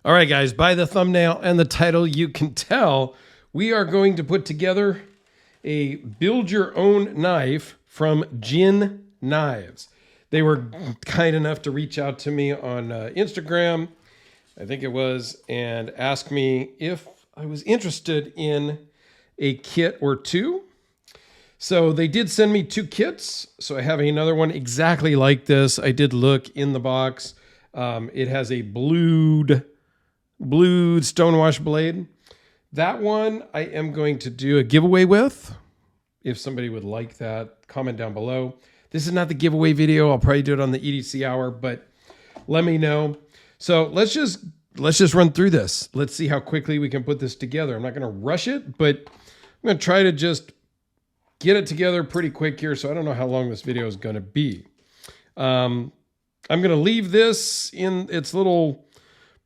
All right, guys, by the thumbnail and the title, you can tell we are going to put together a build your own knife from JIN Knives. They were kind enough to reach out to me on Instagram, I think it was, and ask me if I was interested in a kit or two. So they did send me 2 kits. So I have another one exactly like this. I did look in the box. It has a blued stonewash blade. That one I am going to do a giveaway with. If somebody would like that, comment down below. This is not the giveaway video. I'll probably do it on the EDC hour, but let me know. So let's just run through this. Let's see how quickly we can put this together. I'm not going to rush it, but I'm going to try to just get it together pretty quick here. So I don't know how long this video is going to be. I'm going to leave this in its little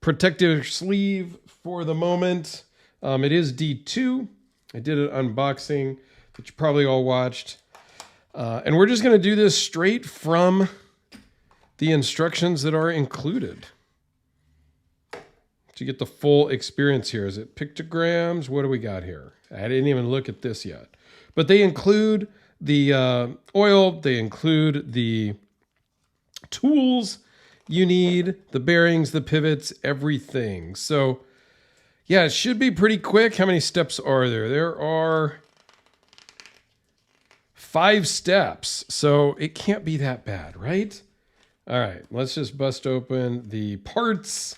protective sleeve for the moment. It is D2. I did an unboxing that you probably all watched. And we're just going to do this straight from the instructions that are included to get the full experience here. Is it pictograms? What do we got here? I didn't even look at this yet. But they include the oil. They include the tools you need, the bearings, the pivots, everything. So yeah, it should be pretty quick. How many steps are there? There are 5 steps. So it can't be that bad, right? All right, let's just bust open the parts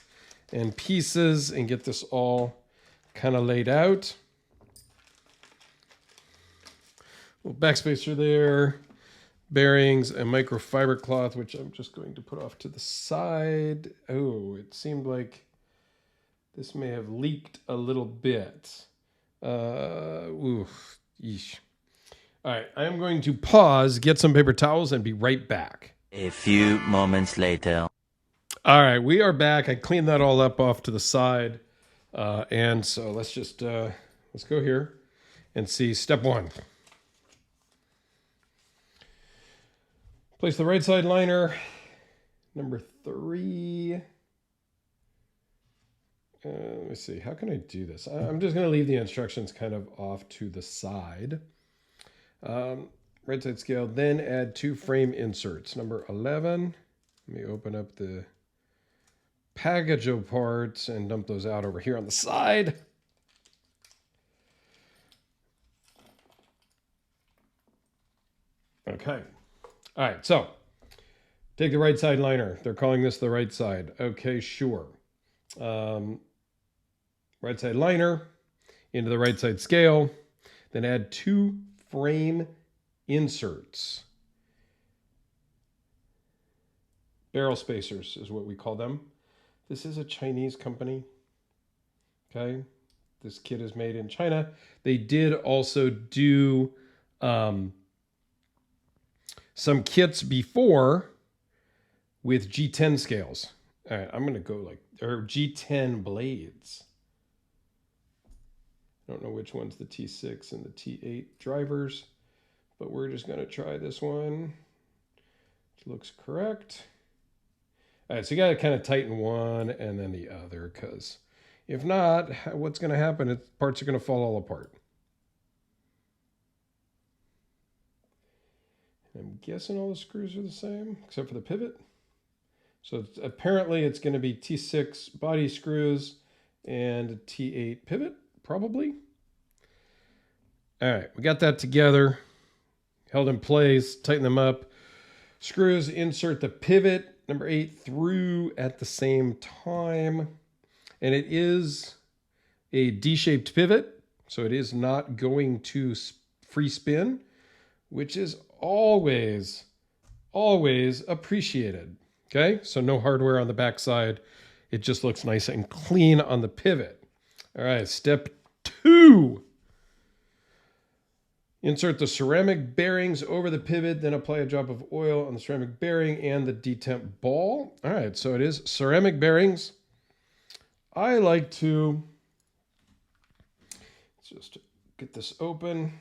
and pieces and get this all kind of laid out. Little backspacer there, bearings, a microfiber cloth, which I'm just going to put off to the side. Oh, it seemed like this may have leaked a little bit. Oof, yeesh. All right, I am going to pause, get some paper towels, and be right back. A few moments later. All right, we are back. I cleaned that all up off to the side. And so let's just, let's go here and see step 1. Place the right side liner, number 3. Let me see, how can I do this? I'm just going to leave the instructions kind of off to the side. Right side scale, then add 2 frame inserts. Number 11, let me open up the package of parts and dump those out over here on the side. Okay. All right, so take the right side liner. They're calling this the right side. Okay, sure. Right side liner into the right side scale. Then add 2 frame inserts. Barrel spacers is what we call them. This is a Chinese company. Okay. This kit is made in China. They did also do some kits before with G10 scales. All right, I'm going to go like, or G10 blades. I don't know which one's the T6 and the T8 drivers, but we're just going to try this one. It looks correct. All right, so you got to kind of tighten one and then the other, because if not, what's going to happen is parts are going to fall all apart. I'm guessing all the screws are the same, except for the pivot. So apparently it's going to be T6 body screws and a T8 pivot, probably. All right, we got that together, held in place, tighten them up. Screws, insert the pivot, number 8, through at the same time. And it is a D-shaped pivot, so it is not going to free spin, which is always appreciated. Okay, so no hardware on the back side. It just looks nice and clean on the pivot. All right, step 2. Insert the ceramic bearings over the pivot, then apply a drop of oil on the ceramic bearing and the detemp ball. All right, so it is ceramic bearings. I like to just get this open.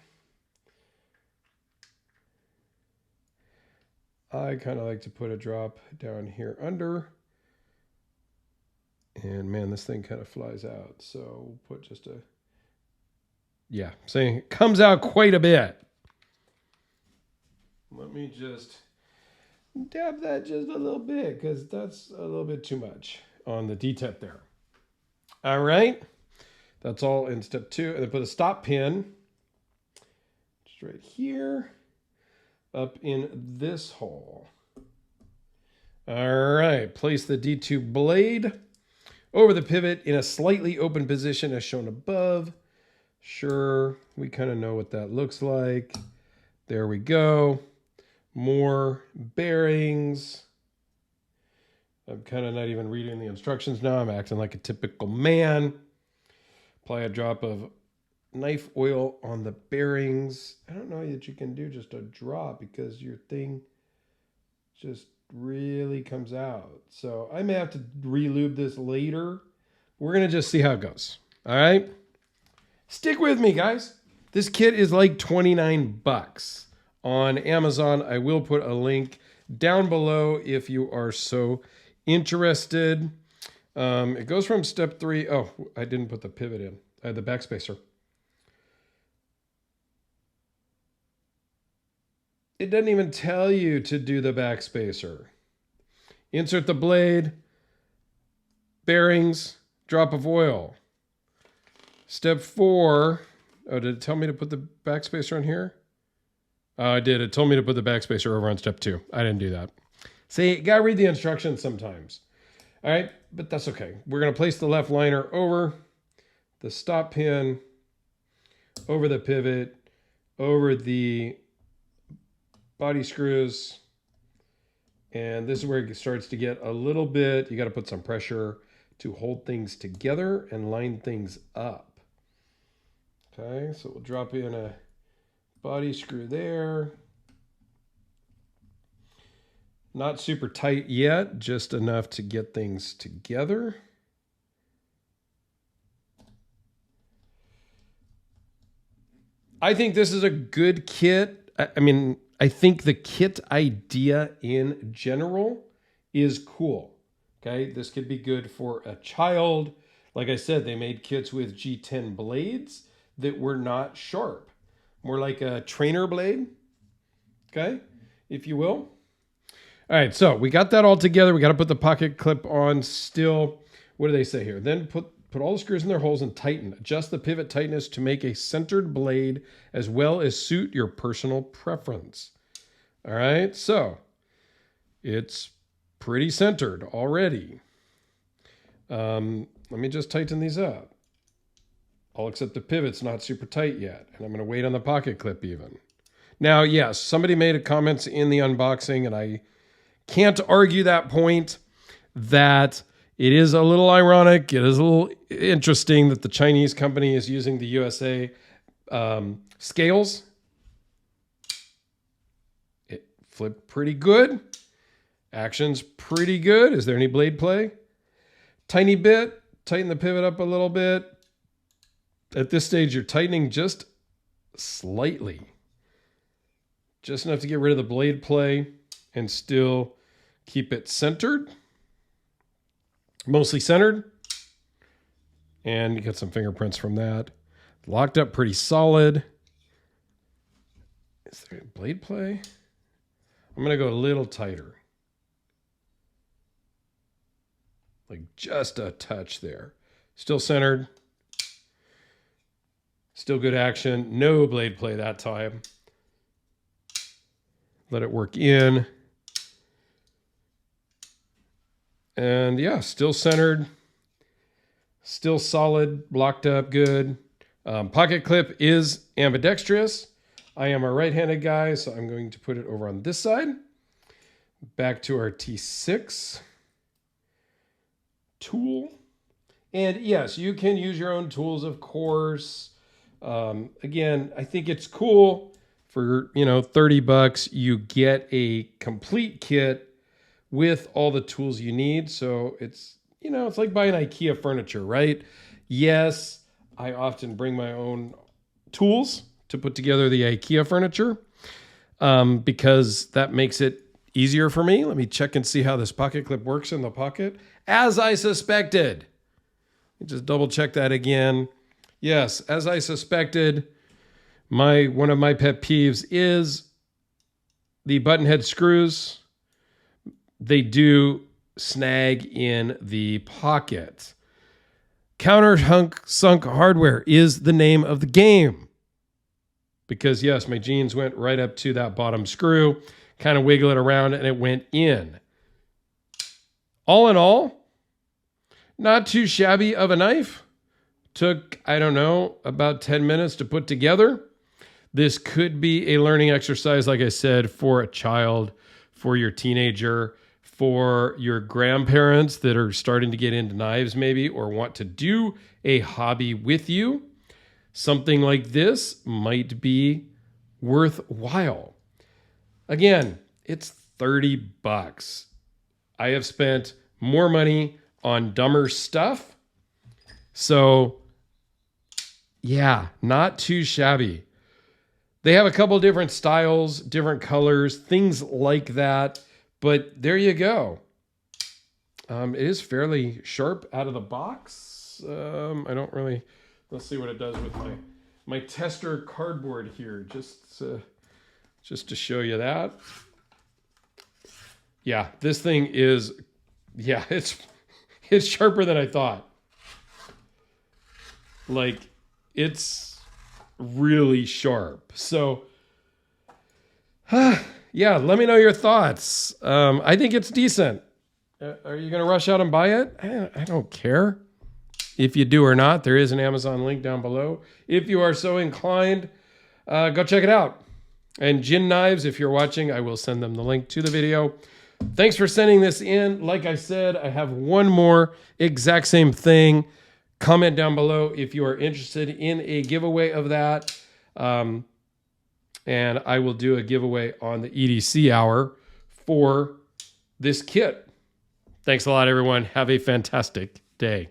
I kind of like to put a drop down here under And man, this thing kind of flies out. So we'll put just a, yeah, saying it comes out quite a bit. Let me just dab that just a little bit because that's a little bit too much on the D-tip there. All right. That's all in step 2. And then put a stop pin just right here up in this hole. All right. Place the D2 blade over the pivot in a slightly open position as shown above. Sure, we kind of know what that looks like. There we go. More bearings. I'm kind of not even reading the instructions now. I'm acting like a typical man. Apply a drop of knife oil on the bearings. I don't know that you can do just a drop because your thing just really comes out. So I may have to re-lube this later. We're going to just see how it goes. All right. Stick with me, guys. This kit is like 29 bucks on Amazon. I will put a link down below if you are so interested. It goes from step 3. Oh, I didn't put the pivot in. I had the backspacer. It doesn't even tell you to do the backspacer. Insert the blade, bearings, drop of oil. Step 4. Oh, did it tell me to put the backspacer on here? Oh, I did. It told me to put the backspacer over on step 2. I didn't do that. See, you gotta read the instructions sometimes. All right, but that's okay. We're gonna place the left liner over the stop pin, over the pivot, over the body screws. And this is where it starts to get a little bit, you got to put some pressure to hold things together and line things up. Okay, so we'll drop in a body screw there. Not super tight yet, just enough to get things together. I think this is a good kit. I mean, I think the kit idea in general is cool. Okay, this could be good for a child. Like I said, they made kits with G10 blades that were not sharp. More like a trainer blade, okay, if you will. All right, so we got that all together. We got to put the pocket clip on still. What do they say here? Then put all the screws in their holes and tighten. Adjust the pivot tightness to make a centered blade as well as suit your personal preference. All right, so it's pretty centered already. Let me just tighten these up. All except the pivot's not super tight yet. And I'm going to wait on the pocket clip even. Now, yes, somebody made a comment in the unboxing, and I can't argue that point, that it is a little ironic. It is a little interesting that the Chinese company is using the USA scales. It flipped pretty good. Action's pretty good. Is there any blade play? Tiny bit. Tighten the pivot up a little bit. At this stage, you're tightening just slightly. Just enough to get rid of the blade play and still keep it centered. Mostly centered. And you get some fingerprints from that. Locked up pretty solid. Is there a blade play? I'm going to go a little tighter. Like just a touch there. Still centered. Still good action. No blade play that time. Let it work in. And yeah, still centered. Still solid. Blocked up good. Pocket clip is ambidextrous. I am a right-handed guy, so I'm going to put it over on this side. Back to our T6 tool. And yes, you can use your own tools, of course. Again, I think it's cool for, 30 bucks. You get a complete kit with all the tools you need. So it's, it's like buying IKEA furniture, right? Yes, I often bring my own tools to put together the IKEA furniture because that makes it easier for me. Let me check and see how this pocket clip works in the pocket. As I suspected, Just double check that again. Yes, as I suspected, one of my pet peeves is the button head screws. They do snag in the pocket. Countersunk hardware is the name of the game. Because yes, my jeans went right up to that bottom screw, kind of wiggle it around, and it went in. All in all, not too shabby of a knife. Took, I don't know, about 10 minutes to put together. This could be a learning exercise, like I said, for a child, for your teenager, for your grandparents that are starting to get into knives maybe, or want to do a hobby with you. Something like this might be worthwhile. Again, it's $30. I have spent more money on dumber stuff. So, yeah, not too shabby. They have a couple different styles, different colors, things like that. But there you go. It is fairly sharp out of the box. I don't really... Let's see what it does with my tester cardboard here. Just to show you that. Yeah, this thing is... Yeah, it's sharper than I thought. Like, it's really sharp. So, yeah, let me know your thoughts. I think it's decent. Are you going to rush out and buy it? I don't care if you do or not. There is an Amazon link down below. If you are so inclined, go check it out. And JIN Knives, if you're watching, I will send them the link to the video. Thanks for sending this in. Like I said, I have one more exact same thing. Comment down below if you are interested in a giveaway of that. And I will do a giveaway on the EDC hour for this kit. Thanks a lot, everyone. Have a fantastic day.